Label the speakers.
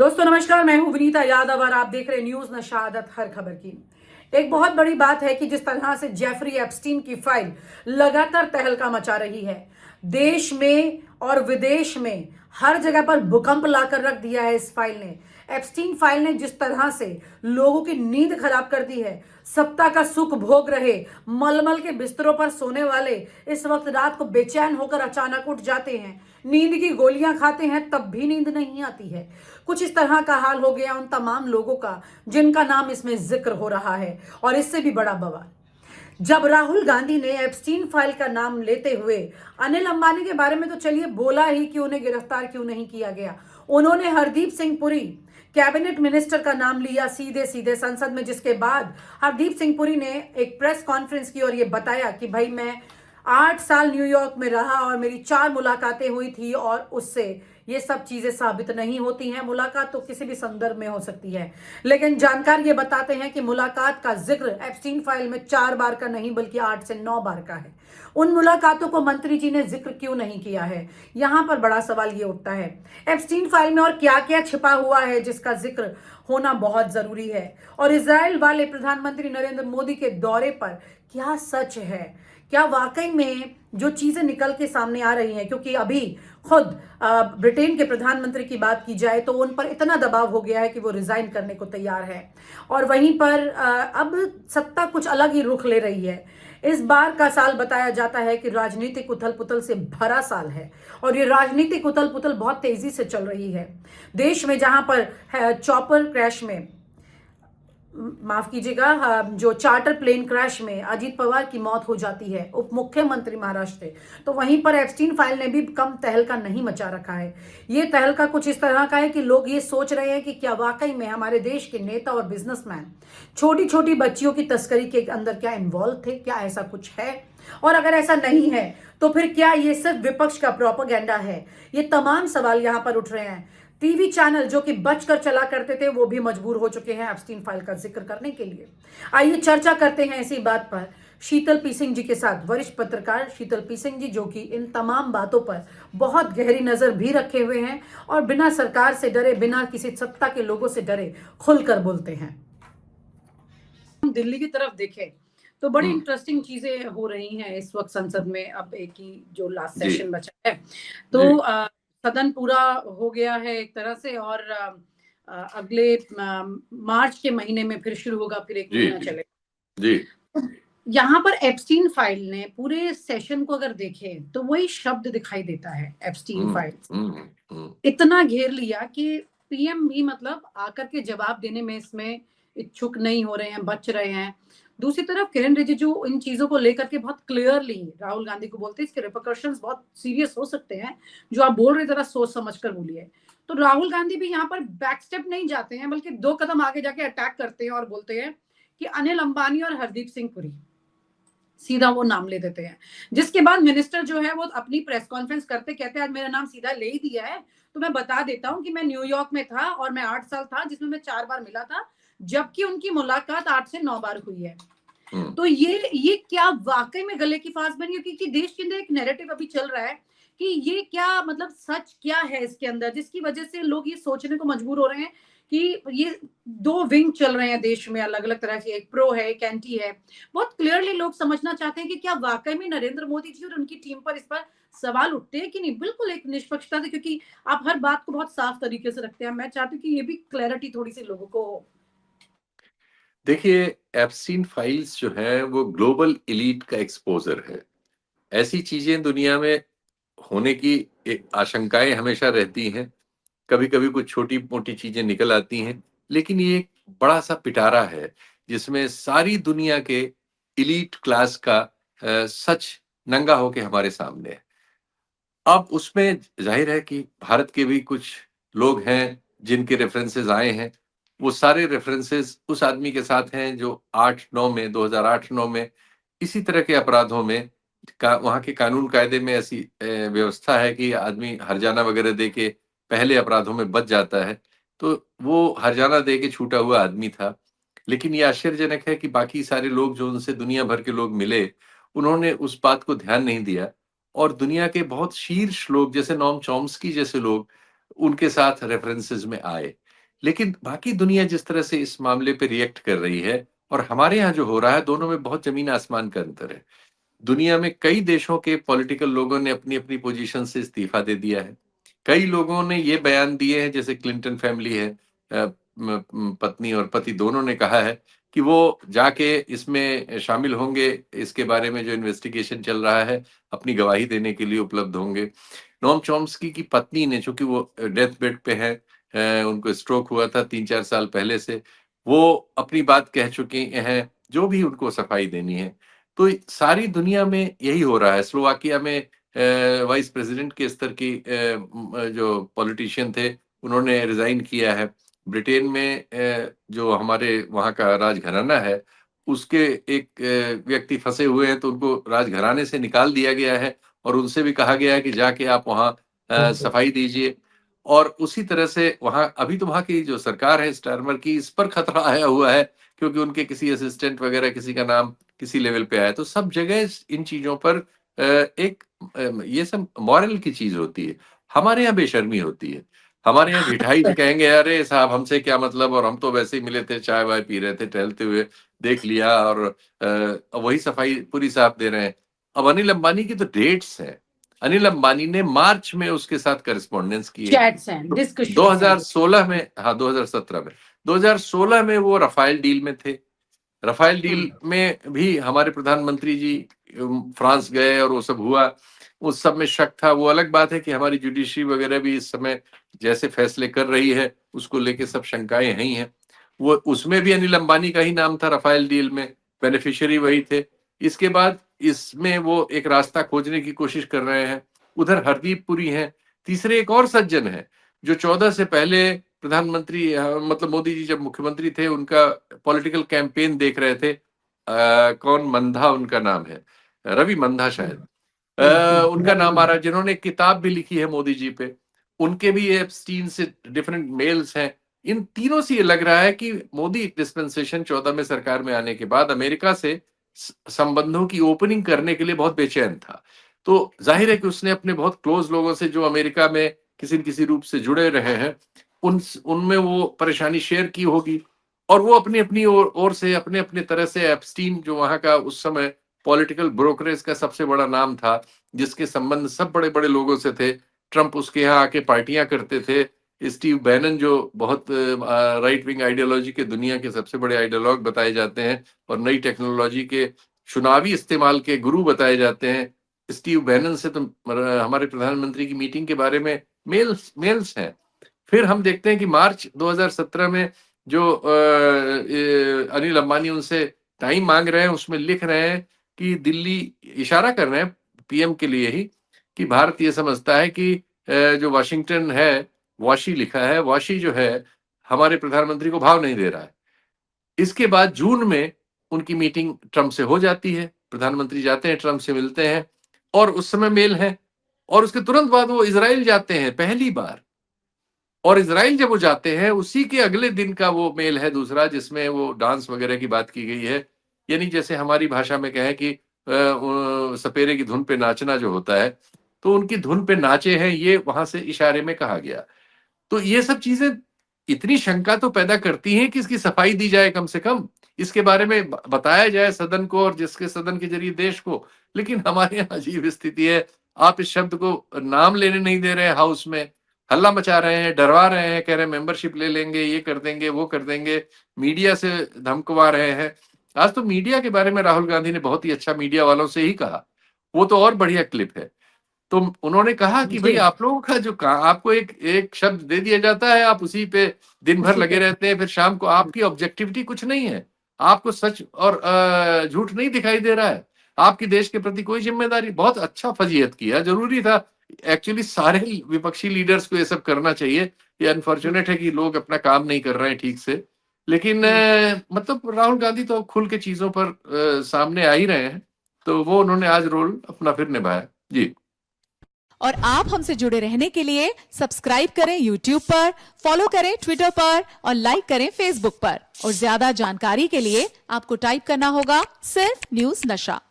Speaker 1: दोस्तों नमस्कार, मैं हूं विनीता यादव और आप देख रहे हैं न्यूज नशादत हर खबर की। एक बहुत बड़ी बात है कि जिस तरह से जेफरी एप्स्टीन की फाइल लगातार तहलका मचा रही है, देश में और विदेश में हर जगह पर भूकंप लाकर रख दिया है इस फाइल ने। एप्स्टीन फाइल ने जिस तरह से लोगों की नींद खराब कर दी है, सत्ता का सुख भोग रहे मलमल के बिस्तरों पर सोने वाले इस वक्त रात को बेचैन होकर अचानक उठ जाते हैं, नींद की गोलियां खाते हैं तब भी नींद नहीं आती है। कुछ इस तरह का हाल हो गया उन तमाम लोगों का जिनका नाम इसमें जिक्र हो रहा है। और इससे भी बड़ा बवाल, जब राहुल गांधी ने एप्स्टीन फाइल का नाम लेते हुए अनिल अंबानी के बारे में तो चलिए बोला ही कि उन्हें गिरफ्तार क्यों नहीं किया गया, उन्होंने हरदीप सिंह पुरी कैबिनेट मिनिस्टर का नाम लिया सीधे सीधे संसद में, जिसके बाद हरदीप सिंह पुरी ने एक प्रेस कॉन्फ्रेंस की और यह बताया कि भाई मैं 8 साल न्यूयॉर्क में रहा और मेरी 4 मुलाकातें हुई थी और उससे ये सब चीजें साबित नहीं होती हैं। मुलाकात तो किसी भी संदर्भ में हो सकती है, लेकिन जानकार ये बताते हैं कि मुलाकात का जिक्र एप्स्टीन फाइल में 4 बार का नहीं बल्कि 8 से 9 बार का है। उन मुलाकातों को मंत्री जी ने जिक्र क्यों नहीं किया है, यहां पर बड़ा सवाल ये उठता है। एप्स्टीन फाइल में और क्या क्या छिपा हुआ है जिसका जिक्र होना बहुत जरूरी है, और इजराइल वाले प्रधानमंत्री नरेंद्र मोदी के दौरे पर क्या सच है, क्या वाकई में जो चीजें निकल के सामने आ रही हैं। क्योंकि अभी खुद ब्रिटेन के प्रधानमंत्री की बात की जाए तो उन पर इतना दबाव हो गया है कि वो रिजाइन करने को तैयार है, और वहीं पर अब सत्ता कुछ अलग ही रुख ले रही है। इस बार का साल बताया जाता है कि राजनीतिक उथल पुथल से भरा साल है, और ये राजनीतिक उथल पुथल बहुत तेजी से चल रही है देश में, जहां पर चॉपर क्रैश में, माफ कीजिएगा, जो चार्टर प्लेन क्रैश में अजीत पवार की मौत हो जाती है, उप मुख्यमंत्री महाराष्ट्र के, तो वहीं पर एप्स्टीन फाइल ने भी कम तहलका नहीं मचा रखा है। ये तहलका कुछ इस तरह का है कि लोग ये सोच रहे हैं कि क्या वाकई में हमारे देश के नेता और बिजनेसमैन छोटी छोटी बच्चियों की तस्करी के अंदर क्या इन्वॉल्व थे, क्या ऐसा कुछ है? और अगर ऐसा नहीं है तो फिर क्या ये सिर्फ विपक्ष का प्रोपेगेंडा है? ये तमाम सवाल यहां पर उठ रहे हैं। टीवी चैनल जो कि बचकर चला करते थे वो भी मजबूर हो चुके हैं एप्स्टीन फाइल का जिक्र करने के लिए। आइए चर्चा करते हैं इसी बात पर शीतल पी सिंह जी के साथ, वरिष्ठ पत्रकार शीतल पी सिंह जी, जो कि इन तमाम बातों पर बहुत गहरी नजर भी रखे हुए हैं और बिना सरकार से डरे, बिना किसी सत्ता के लोगों से डरे खुलकर बोलते हैं। हम दिल्ली की तरफ देखें तो बड़ी इंटरेस्टिंग चीजें हो रही हैं इस वक्त संसद में। अब एक ही जो लास्ट सेशन बचा है तो सदन पूरा हो गया है एक तरह से, और अगले मार्च के महीने में फिर शुरू होगा, फिर 1 महीना चलेगा जी। यहाँ पर एप्स्टीन फाइल ने पूरे सेशन को अगर देखें तो वही शब्द दिखाई देता है, एप्स्टीन फाइल इतना घेर लिया कि पीएम भी मतलब आकर के जवाब देने में इसमें इच्छुक नहीं हो रहे हैं, बच रहे हैं। दूसरी तरफ किरण रिजिजू इन चीजों को लेकर के बहुत क्लियरली राहुल गांधी को बोलते हैं इसके रिपरकशंस बहुत सीरियस हो सकते हैं, जो आप बोल रहे जरा सोच समझ कर बोलिए। तो राहुल गांधी भी यहाँ पर बैक स्टेप नहीं जाते हैं, बल्कि 2 कदम आगे जाके अटैक करते हैं और बोलते हैं कि अनिल अंबानी और हरदीप सिंह पुरी, सीधा वो नाम ले देते हैं। जिसके बाद मिनिस्टर जो है वो अपनी प्रेस कॉन्फ्रेंस करते कहते हैं आज मेरा नाम सीधा ले ही दिया है, तो मैं बता देता हूं कि मैं न्यूयॉर्क में था और मैं 8 साल था, जिसमें मैं 4 बार मिला था, जबकि उनकी मुलाकात 8 से 9 बार हुई है। तो ये क्या वाकई में गले की फांस बनी है? क्योंकि देश के अंदर एक नैरेटिव अभी चल रहा है कि ये क्या मतलब सच क्या है इसके अंदर, जिसकी वजह से लोग ये सोचने को मजबूर हो रहे हैं कि ये 2 विंग चल रहे हैं देश में अलग अलग तरह से, एक प्रो है एक एंटी है। बहुत क्लियरली लोग समझना चाहते हैं कि क्या वाकई में नरेंद्र मोदी जी और उनकी टीम पर इस पर सवाल उठते हैं कि नहीं। बिल्कुल एक निष्पक्षता से, क्योंकि आप हर बात को बहुत साफ तरीके से रखते हैं, मैं चाहती हूँ कि ये भी क्लैरिटी थोड़ी सी लोगों को हो।
Speaker 2: देखिए, एप्स्टीन फाइल्स जो है वो ग्लोबल एलीट का एक्सपोजर है। ऐसी चीजें दुनिया में होने की आशंकाएं हमेशा रहती हैं। कभी कभी कुछ छोटी मोटी चीजें निकल आती हैं, लेकिन ये एक बड़ा सा पिटारा है जिसमें सारी दुनिया के एलीट क्लास का सच नंगा होके हमारे सामने है। अब उसमें जाहिर है कि भारत के भी कुछ लोग हैं जिनके रेफरेंसेस आए हैं। वो सारे रेफरेंसेस उस आदमी के साथ हैं जो 8-9 में 2008-9 में इसी तरह के अपराधों में वहां के कानून कायदे में ऐसी व्यवस्था है कि आदमी हर्जाना वगैरह दे के पहले अपराधों में बच जाता है। तो वो हर्जाना दे के छूटा हुआ आदमी था। लेकिन ये आश्चर्यजनक है कि बाकी सारे लोग जो उनसे दुनिया भर के लोग मिले, उन्होंने उस बात को ध्यान नहीं दिया, और दुनिया के बहुत शीर्ष लोग जैसे नोम चॉम्स्की जैसे लोग उनके साथ रेफरेंसेस में आए। लेकिन बाकी दुनिया जिस तरह से इस मामले पे रिएक्ट कर रही है और हमारे यहाँ जो हो रहा है, दोनों में बहुत जमीन आसमान का अंतर है। दुनिया में कई देशों के पॉलिटिकल लोगों ने अपनी-अपनी पोजीशन से इस्तीफा दे दिया है। कई लोगों ने ये बयान दिए हैं, जैसे क्लिंटन फैमिली है, पत्नी और पति दोनों ने कहा है कि वो जाके इसमें शामिल होंगे, इसके बारे में जो इन्वेस्टिगेशन चल रहा है, अपनी गवाही देने के लिए उपलब्ध होंगे। नोम चॉम्स्की की पत्नी ने, चूँकि वो डेथ बेड पे हैं, उनको स्ट्रोक हुआ था 3-4 साल पहले से, वो अपनी बात कह चुकी हैं, जो भी उनको सफाई देनी है। तो सारी दुनिया में यही हो रहा है। स्लोवाकिया में वाइस प्रेसिडेंट के स्तर की जो पॉलिटिशियन थे, उन्होंने रिजाइन किया है। ब्रिटेन में जो हमारे वहाँ का राजघराना है, उसके एक व्यक्ति फंसे हुए हैं, तो उनको राजघराने से निकाल दिया गया है और उनसे भी कहा गया है कि जाके आप वहाँ सफाई दीजिए। और उसी तरह से वहाँ अभी तो वहाँ की जो सरकार है स्टारमर की, इस पर खतरा आया हुआ है, क्योंकि उनके किसी असिस्टेंट वगैरह किसी का नाम किसी लेवल पे आया। तो सब जगह इन चीजों पर एक ये सब मॉरल की चीज होती है। हमारे यहाँ बेशर्मी होती है। हमारे यहाँ ढिठाई से कहेंगे, अरे साहब हमसे क्या मतलब, और हम तो वैसे ही मिले थे, चाय वाय पी रहे थे, टहलते हुए देख लिया, और वही सफाई पूरी साहब दे रहे हैं। अब अनिल अंबानी की तो डेट्स है। अनिल अंबानी ने मार्च में उसके साथ करस्पॉन्डेंस की है।
Speaker 1: चैट्स हैं, डिस्कशन
Speaker 2: 2016 में, हाँ 2017 में, 2016 में वो रफाल डील में थे। रफाल डील में भी हमारे प्रधानमंत्री जी फ्रांस गए और वो सब हुआ। उस सब में शक था। वो अलग बात है कि हमारी जुडिशरी वगैरह भी इस समय जैसे फैसले कर रही है, उसको लेके सब शंकाएं हैं। वो उसमें भी अनिल अंबानी का ही नाम था रफाल डील में, बेनिफिशियरी वही थे। इसके बाद इसमें वो एक रास्ता खोजने की कोशिश कर रहे हैं। उधर हरदीप पुरी हैं। तीसरे एक और सज्जन है जो 14 से पहले प्रधानमंत्री, मतलब मोदी जी जब मुख्यमंत्री थे, उनका पॉलिटिकल कैंपेन देख रहे थे। कौन, मंधा उनका नाम है, रवि मंधा शायद, उनका नाम आ रहा है, जिन्होंने एक किताब भी लिखी है मोदी जी पे। उनके भी एप्स्टीन से डिफरेंट मेल्स हैं। इन तीनों से ये लग रहा है कि मोदी डिस्पेंसेशन 14 में सरकार में आने के बाद अमेरिका से संबंधों की ओपनिंग करने के लिए बहुत बेचैन था। तो जाहिर है कि उसने अपने बहुत क्लोज लोगों से, जो अमेरिका में किसी न किसी रूप से जुड़े रहे हैं, उनमें वो परेशानी शेयर की होगी। और वो अपनी अपनी ओर से, अपने अपने तरह से, एप्स्टीन जो वहां का उस समय पॉलिटिकल ब्रोकरेज का सबसे बड़ा नाम था, जिसके संबंध सब बड़े बड़े लोगों से थे। ट्रंप उसके यहाँ आके पार्टियां करते थे। स्टीव बैनन जो बहुत राइट विंग आइडियोलॉजी के दुनिया के सबसे बड़े आइडियोलॉग बताए जाते हैं और नई टेक्नोलॉजी के चुनावी इस्तेमाल के गुरु बताए जाते हैं, स्टीव बैनन से तो हमारे प्रधानमंत्री की मीटिंग के बारे में मेल्स हैं। फिर हम देखते हैं कि मार्च 2017 में जो अनिल अंबानी उनसे टाइम मांग रहे हैं, उसमें लिख रहे हैं कि दिल्ली, इशारा कर रहे हैं पीएम के लिए ही, कि भारत ये समझता है कि जो वाशिंगटन है, वाशी लिखा है, वाशी जो है हमारे प्रधानमंत्री को भाव नहीं दे रहा है। इसके बाद जून में उनकी मीटिंग ट्रंप से हो जाती है। प्रधानमंत्री जाते हैं, ट्रंप से मिलते हैं, और उस समय मेल है। और उसके तुरंत बाद वो इजराइल जाते हैं पहली बार। और इजराइल जब वो जाते हैं, उसी के अगले दिन का वो मेल है दूसरा, जिसमें वो डांस वगैरह की बात की गई है। यानी जैसे हमारी भाषा में कहें कि सपेरे की धुन पे नाचना जो होता है, तो उनकी धुन पे नाचे हैं, ये वहां से इशारे में कहा गया। तो ये सब चीजें इतनी शंका तो पैदा करती हैं कि इसकी सफाई दी जाए, कम से कम इसके बारे में बताया जाए सदन को, और जिसके सदन के जरिए देश को। लेकिन हमारे यहाँ अजीब स्थिति है। आप इस शब्द को नाम लेने नहीं दे रहे हैं, हाउस में हल्ला मचा रहे हैं, डरवा रहे हैं, कह रहे हैं मेंबरशिप ले लेंगे, ये कर देंगे, वो कर देंगे, मीडिया से धमकवा रहे हैं। आज तो मीडिया के बारे में राहुल गांधी ने बहुत ही अच्छा मीडिया वालों से ही कहा। वो तो और बढ़िया क्लिप है। तो उन्होंने कहा कि भाई, आप लोगों का जो आपको एक एक शब्द दे दिया जाता है, आप उसी पे दिन भर लगे रहते हैं, फिर शाम को आपकी ऑब्जेक्टिविटी कुछ नहीं है, आपको सच और झूठ नहीं दिखाई दे रहा है, आपकी देश के प्रति कोई जिम्मेदारी। बहुत अच्छा फजीहत किया, जरूरी था। एक्चुअली सारे विपक्षी लीडर्स को ये सब करना चाहिए। ये अनफॉर्चुनेट है कि लोग अपना काम नहीं कर रहे हैं ठीक से। लेकिन मतलब राहुल गांधी तो खुल के चीजों पर सामने आ ही रहे हैं, तो वो उन्होंने आज रोल अपना फिर निभाया। जी।
Speaker 3: और आप हमसे जुड़े रहने के लिए सब्सक्राइब करें YouTube पर, फॉलो करें ट्विटर पर और लाइक करें Facebook पर। और ज्यादा जानकारी के लिए आपको टाइप करना होगा सिर्फ न्यूज नशा।